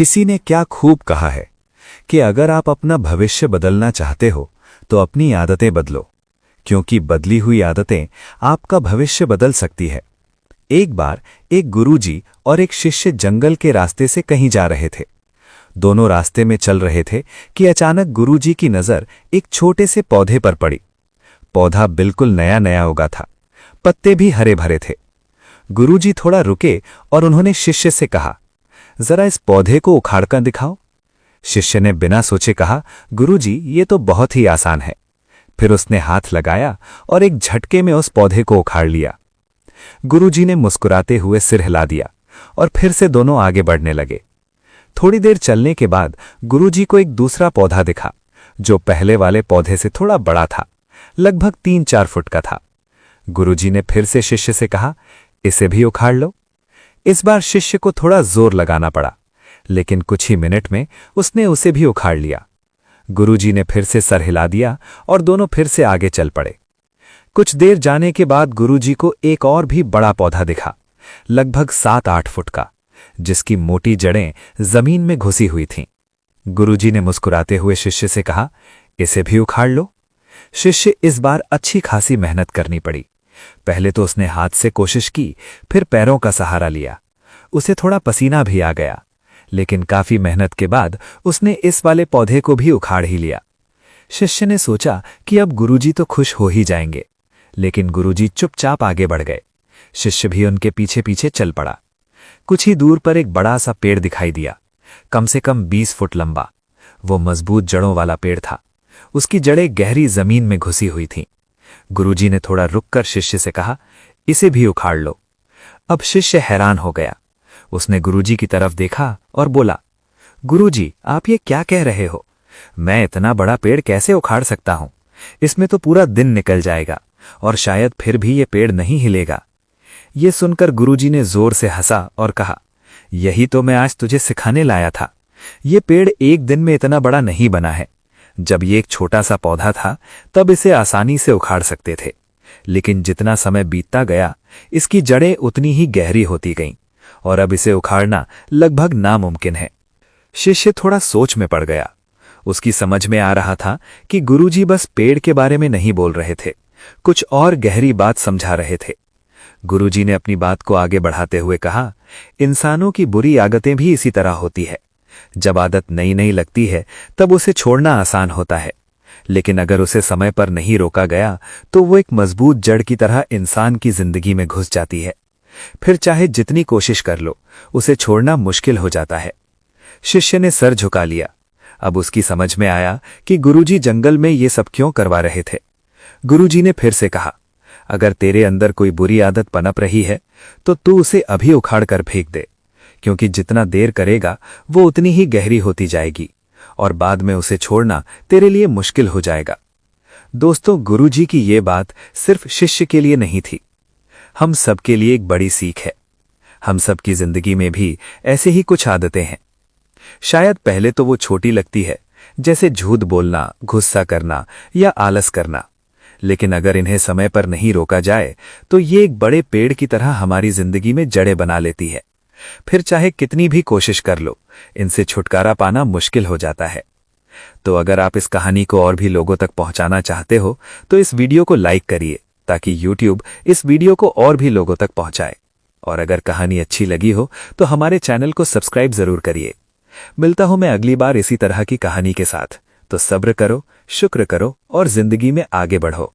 किसी ने क्या खूब कहा है कि अगर आप अपना भविष्य बदलना चाहते हो तो अपनी आदतें बदलो, क्योंकि बदली हुई आदतें आपका भविष्य बदल सकती है। एक बार एक गुरुजी और एक शिष्य जंगल के रास्ते से कहीं जा रहे थे। दोनों रास्ते में चल रहे थे कि अचानक गुरुजी की नजर एक छोटे से पौधे पर पड़ी। पौधा बिल्कुल नया नया उगा था, पत्ते भी हरे भरे थे। गुरुजी थोड़ा रुके और उन्होंने शिष्य से कहा, जरा इस पौधे को उखाड़कर दिखाओ। शिष्य ने बिना सोचे कहा, गुरुजी ये तो बहुत ही आसान है। फिर उसने हाथ लगाया और एक झटके में उस पौधे को उखाड़ लिया। गुरुजी ने मुस्कुराते हुए सिर हिला दिया और फिर से दोनों आगे बढ़ने लगे। थोड़ी देर चलने के बाद गुरुजी को एक दूसरा पौधा दिखा, जो पहले वाले पौधे से थोड़ा बड़ा था, लगभग 3-4 फुट का था। गुरुजी ने फिर से शिष्य से कहा, इसे भी उखाड़ लो। इस बार शिष्य को थोड़ा जोर लगाना पड़ा, लेकिन कुछ ही मिनट में उसने उसे भी उखाड़ लिया। गुरुजी ने फिर से सर हिला दिया और दोनों फिर से आगे चल पड़े। कुछ देर जाने के बाद गुरुजी को एक और भी बड़ा पौधा दिखा, लगभग 7-8 फुट का, जिसकी मोटी जड़ें जमीन में घुसी हुई थीं। गुरुजी ने मुस्कुराते हुए शिष्य से कहा, इसे भी उखाड़ लो। शिष्य इस बार अच्छी खासी मेहनत करनी पड़ी। पहले तो उसने हाथ से कोशिश की, फिर पैरों का सहारा लिया। उसे थोड़ा पसीना भी आ गया, लेकिन काफी मेहनत के बाद उसने इस वाले पौधे को भी उखाड़ ही लिया। शिष्य ने सोचा कि अब गुरुजी तो खुश हो ही जाएंगे, लेकिन गुरुजी चुपचाप आगे बढ़ गए। शिष्य भी उनके पीछे पीछे चल पड़ा। कुछ ही दूर पर एक बड़ा सा पेड़ दिखाई दिया, कम से कम 20 फुट लंबा। वो मजबूत जड़ों वाला पेड़ था। उसकी जड़ें गहरी जमीन में घुसी हुई थीं। गुरुजी ने थोड़ा रुककर शिष्य से कहा, इसे भी उखाड़ लो। अब शिष्य हैरान हो गया। उसने गुरुजी की तरफ देखा और बोला, गुरुजी, आप ये क्या कह रहे हो? मैं इतना बड़ा पेड़ कैसे उखाड़ सकता हूं? इसमें तो पूरा दिन निकल जाएगा और शायद फिर भी ये पेड़ नहीं हिलेगा। ये सुनकर गुरुजी ने जोर से हंसा और कहा, यही तो मैं आज तुझे सिखाने लाया था। ये पेड़ एक दिन में इतना बड़ा नहीं बना है। जब ये एक छोटा सा पौधा था तब इसे आसानी से उखाड़ सकते थे, लेकिन जितना समय बीतता गया इसकी जड़ें उतनी ही गहरी होती गईं और अब इसे उखाड़ना लगभग नामुमकिन है। शिष्य थोड़ा सोच में पड़ गया। उसकी समझ में आ रहा था कि गुरुजी बस पेड़ के बारे में नहीं बोल रहे थे, कुछ और गहरी बात समझा रहे थे। गुरुजी ने अपनी बात को आगे बढ़ाते हुए कहा, इंसानों की बुरी आदतें भी इसी तरह होती है। जब आदत नई नई लगती है तब उसे छोड़ना आसान होता है, लेकिन अगर उसे समय पर नहीं रोका गया तो वो एक मजबूत जड़ की तरह इंसान की जिंदगी में घुस जाती है। फिर चाहे जितनी कोशिश कर लो, उसे छोड़ना मुश्किल हो जाता है। शिष्य ने सर झुका लिया। अब उसकी समझ में आया कि गुरुजी जंगल में ये सब क्यों करवा रहे थे। गुरुजी ने फिर से कहा, अगर तेरे अंदर कोई बुरी आदत पनप रही है तो तू उसे अभी उखाड़ कर फेंक दे, क्योंकि जितना देर करेगा वो उतनी ही गहरी होती जाएगी और बाद में उसे छोड़ना तेरे लिए मुश्किल हो जाएगा। दोस्तों, गुरुजी की ये बात सिर्फ शिष्य के लिए नहीं थी, हम सबके लिए एक बड़ी सीख है। हम सबकी जिंदगी में भी ऐसे ही कुछ आदतें हैं। शायद पहले तो वो छोटी लगती है, जैसे झूठ बोलना, गुस्सा करना या आलस करना, लेकिन अगर इन्हें समय पर नहीं रोका जाए तो ये एक बड़े पेड़ की तरह हमारी जिंदगी में जड़ें बना लेती है। फिर चाहे कितनी भी कोशिश कर लो, इनसे छुटकारा पाना मुश्किल हो जाता है। तो अगर आप इस कहानी को और भी लोगों तक पहुंचाना चाहते हो तो इस वीडियो को लाइक करिए, ताकि YouTube इस वीडियो को और भी लोगों तक पहुंचाए। और अगर कहानी अच्छी लगी हो तो हमारे चैनल को सब्सक्राइब जरूर करिए। मिलता हूं मैं अगली बार इसी तरह की कहानी के साथ। तो सब्र करो, शुक्र करो और जिंदगी में आगे बढ़ो।